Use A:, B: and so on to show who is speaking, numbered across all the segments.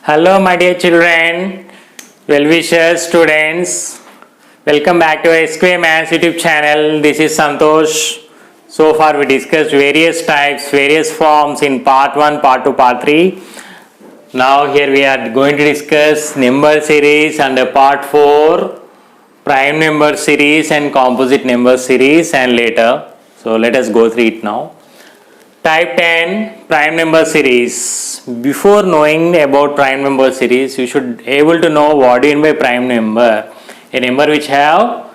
A: Hello, my dear children, well-wishers, students. Welcome back to SQA Maths YouTube channel. This is Santosh. So far, we discussed various types, various forms in part 1, part 2, part 3. Now, here we are going to discuss number series and part 4, prime number series and composite number series, and later. So, let us go through it now. Type 10 prime number series. Before knowing about prime number series, you should able to know what do you mean by prime number. A number which have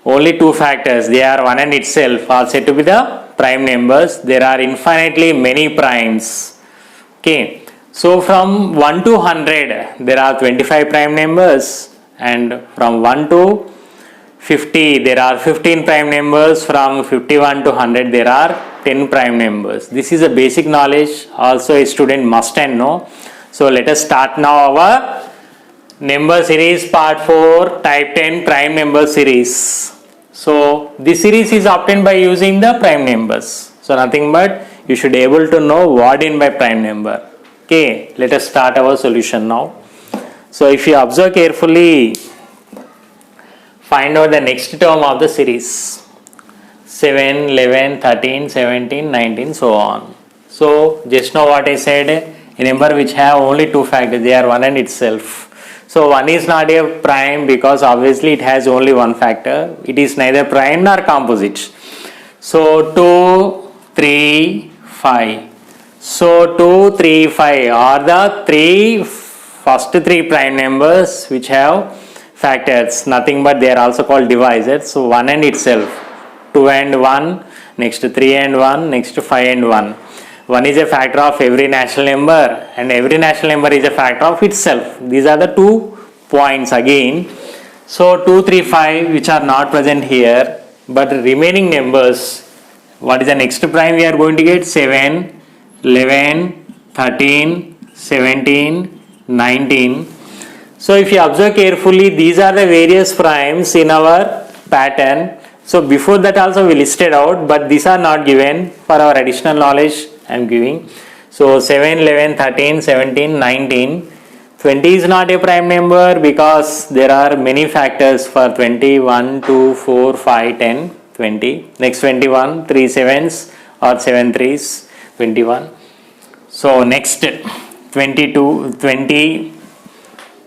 A: only two factors, they are 1 and itself, are said to be the prime numbers. There are infinitely many primes. Okay, so from 1 to 100 there are 25 prime numbers, and from 1 to 50 there are 15 prime numbers. From 51 to 100 there are 10 prime numbers. This is a basic knowledge, also a student must and know. So let us start now our number series part 4, type 10 prime number series. So this series is obtained by using the prime numbers. So nothing but you should able to know what in by prime number. Okay, let us start our solution now. So if you observe carefully, find out the next term of the series. 7, 11, 13, 17, 19, so on. So just now what I said, a number which have only two factors, they are 1 and itself. So 1 is not a prime because obviously it has only one factor. It is neither prime nor composite. So 2, 3, 5. So 2, 3, 5 are the first three prime numbers which have factors, nothing but they are also called divisors. So 1 and itself, 2 and 1, next 3 and 1, next 5 and 1. 1 is a factor of every natural number and every natural number is a factor of itself. These are the 2 points again. So 2, 3, 5 which are not present here, but remaining numbers, what is the next prime we are going to get? 7, 11, 13, 17, 19. So if you observe carefully, these are the various primes in our pattern. So before that also we listed out, but these are not given. For our additional knowledge I am giving. So 7, 11, 13, 17, 19. 20 is not a prime number because there are many factors for 20. 1, 2, 4, 5, 10, 20. Next 21, 3 sevens or 7 threes, 21. So next 22, 20,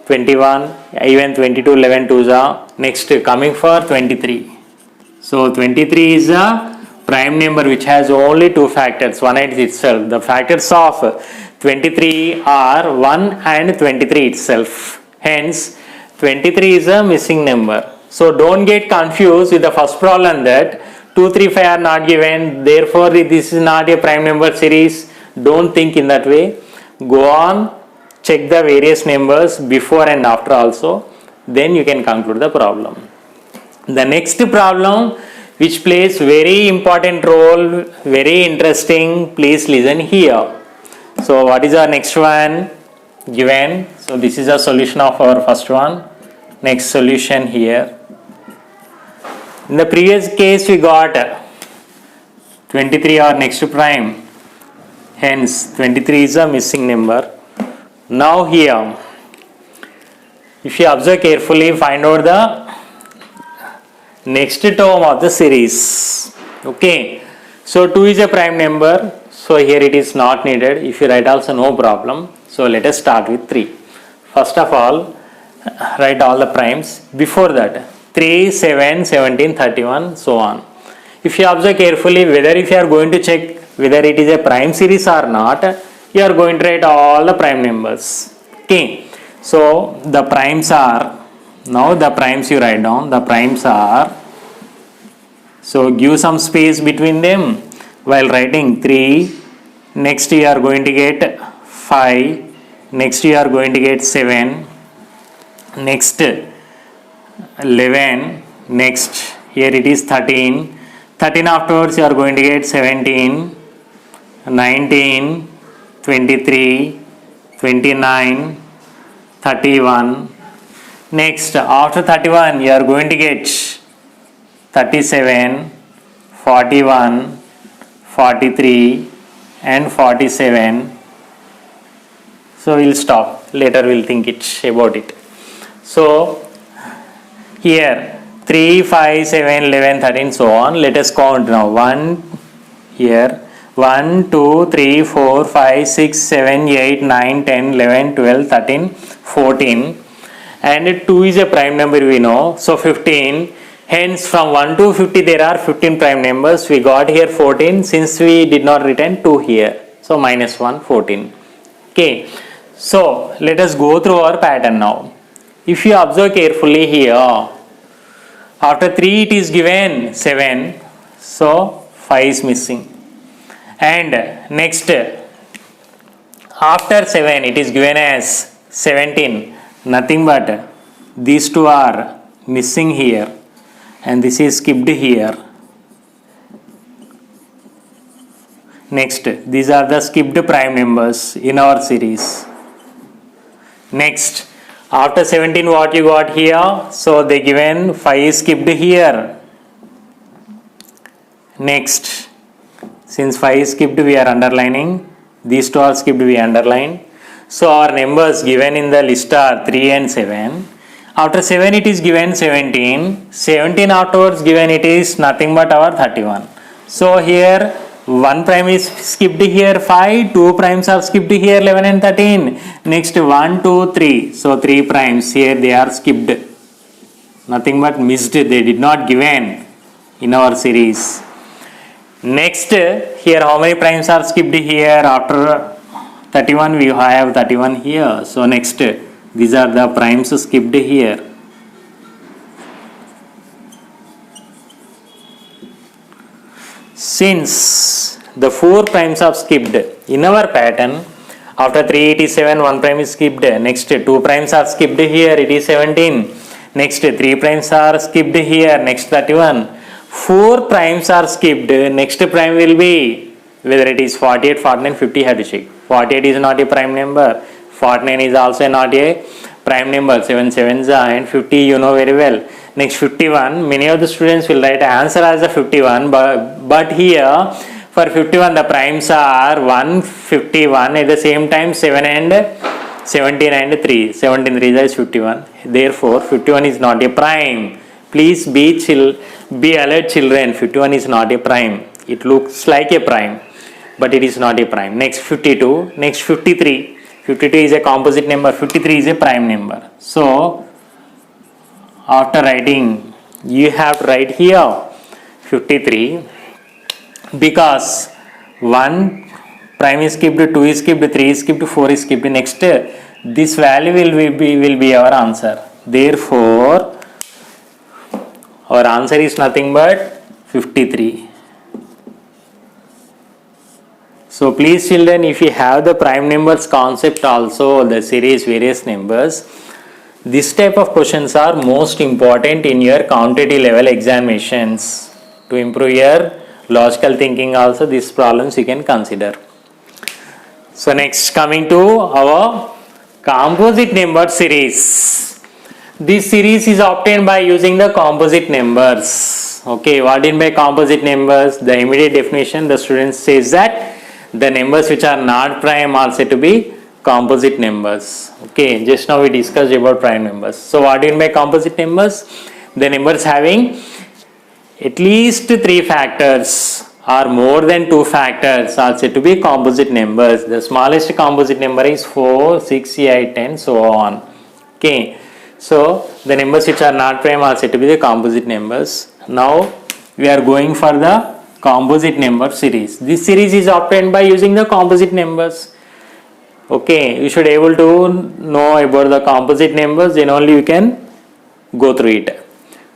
A: 21, even 22, 11 twos are. Next coming for 23. So 23 is a prime number which has only two factors, 1 and itself. The factors of 23 are 1 and 23 itself. Hence 23 is a missing number. So don't get confused with the first problem that 2, 3, 5 are not given, therefore this is not a prime number series. Don't think in that way. Go on, check the various numbers before and after also, then you can conclude the problem. The next problem which plays very important role, very interesting, please listen here. So what is our next one given? So this is a solution of our first one. Next solution here. In the previous case we got 23 or next prime, hence 23 is a missing number. Now here, if you observe carefully, find out the next term of the series. Okay, so 2 is a prime number, so here it is not needed. If you write also no problem. So let us start with 3. First of all, write all the primes. Before that, 3, 7, 17, 31, so on. If you observe carefully, whether if you are going to check whether it is a prime series or not, you are going to write all the prime numbers. Okay, so the primes are, now the primes you write down, the primes are, so give some space between them while writing 3, next you are going to get 5, next you are going to get 7, next 11, next here it is 13, 13 afterwards you are going to get 17, 19, 23, 29, 31. Next, after 31, you are going to get 37, 41, 43 and 47. So, we will stop. later we'll think about it. So here 3, 5, 7, 11, 13, so on. Let us count now. 1 here. 1, 2, 3, 4, 5, 6, 7, 8, 9, 10, 11, 12, 13, 14. And 2 is a prime number we know. So 15. Hence from 1 to 50 there are 15 prime numbers. We got here 14 since we did not return 2 here. So minus 1, 14. Okay. So let us go through our pattern now. If you observe carefully here, after 3 it is given 7. So 5 is missing. And next, after 7 it is given as 17. Nothing but these two are missing here. And this is skipped here. Next, these are the skipped prime numbers in our series. Next, after 17 what you got here? So they given 5 is skipped here. Next, since 5 is skipped we are underlining. These two are skipped we underline. So our numbers given in the list are 3 and 7. After 7 it is given 17. 17 afterwards given it is nothing but our 31. So here 1 prime is skipped here 5. 2 primes are skipped here 11 and 13. Next 1, 2, 3. So 3 primes here they are skipped. Nothing but missed. They did not given in our series. Next here how many primes are skipped here? After 31 we have 31 here. So next these are the primes skipped here. Since the 4 primes are skipped in our pattern, after 3 it is 7, 1 prime is skipped. Next 2 primes are skipped here, it is 17. Next 3 primes are skipped here, next 31. 4 primes are skipped, next prime will be whether it is 48, 49, 50 have to check. 48 is not a prime number. 49 is also not a prime number. 7 sevens and 50 you know very well. Next 51, many of the students will write answer as a 51, but here for 51 the primes are 1, 51 at the same time 7 and 17 and 3. 17 3 is 51. Therefore 51 is not a prime. Please be alert children. 51 is not a prime. It looks like a prime, but it is not a prime. Next 52, next 53. 52 is a composite number, 53 is a prime number. So after writing, you have to write here 53 because 1 prime is skipped, 2 is skipped, 3 is skipped, 4 is skipped. Next, this value will be our answer. Therefore, our answer is nothing but 53. So please children, if you have the prime numbers concept also, the series various numbers, this type of questions are most important in your quantitative level examinations. To improve your logical thinking also, these problems you can consider. So next, coming to our composite number series. This series is obtained by using the composite numbers. Okay, what in by composite numbers? The immediate definition, the student says that the numbers which are not prime are said to be composite numbers. Okay, just now we discussed about prime numbers. So what do you mean by composite numbers? The numbers having at least 3 factors or more than 2 factors are said to be composite numbers. The smallest composite number is 4, 6, 8, 10, so on. Okay, so the numbers which are not prime are said to be the composite numbers. Now we are going for the composite number series. This series is obtained by using the composite numbers. Okay, you should able to know about the composite numbers, then only you can go through it.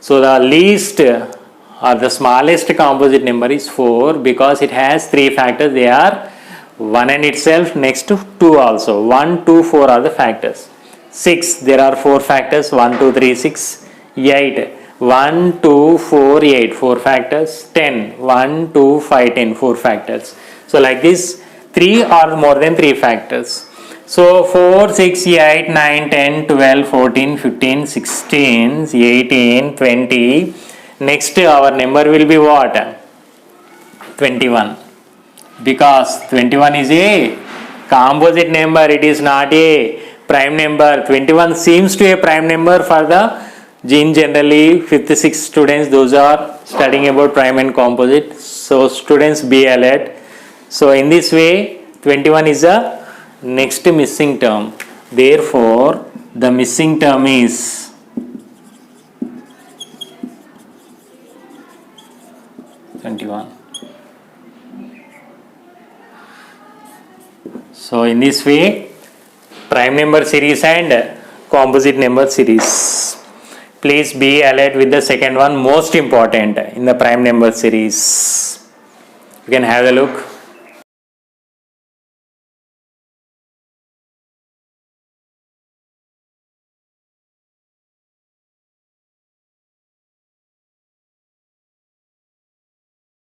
A: So the least or the smallest composite number is 4 because it has 3 factors. They are 1 and itself, next to 2 also. 1, 2, 4 are the factors. 6, there are 4 factors, 1, 2, 3, 6. 8, 1, 2, 4, 8, 4 factors. 10, 1, 2, 5, 10, 4 factors. So like this, 3 or more than 3 factors. So 4, 6, 8, 9, 10, 12, 14, 15, 16, 18, 20. Next our number will be what? 21. Because 21 is a composite number, it is not a prime number 21 seems to a prime number for the gene. Generally 5th 6th students, those are studying about prime and composite, so students be alert. So in this way 21 is the next missing term, therefore the missing term is 21. So in this way prime number series and composite number series. Please be alert with the second one, most important in the prime number series. You can have a look.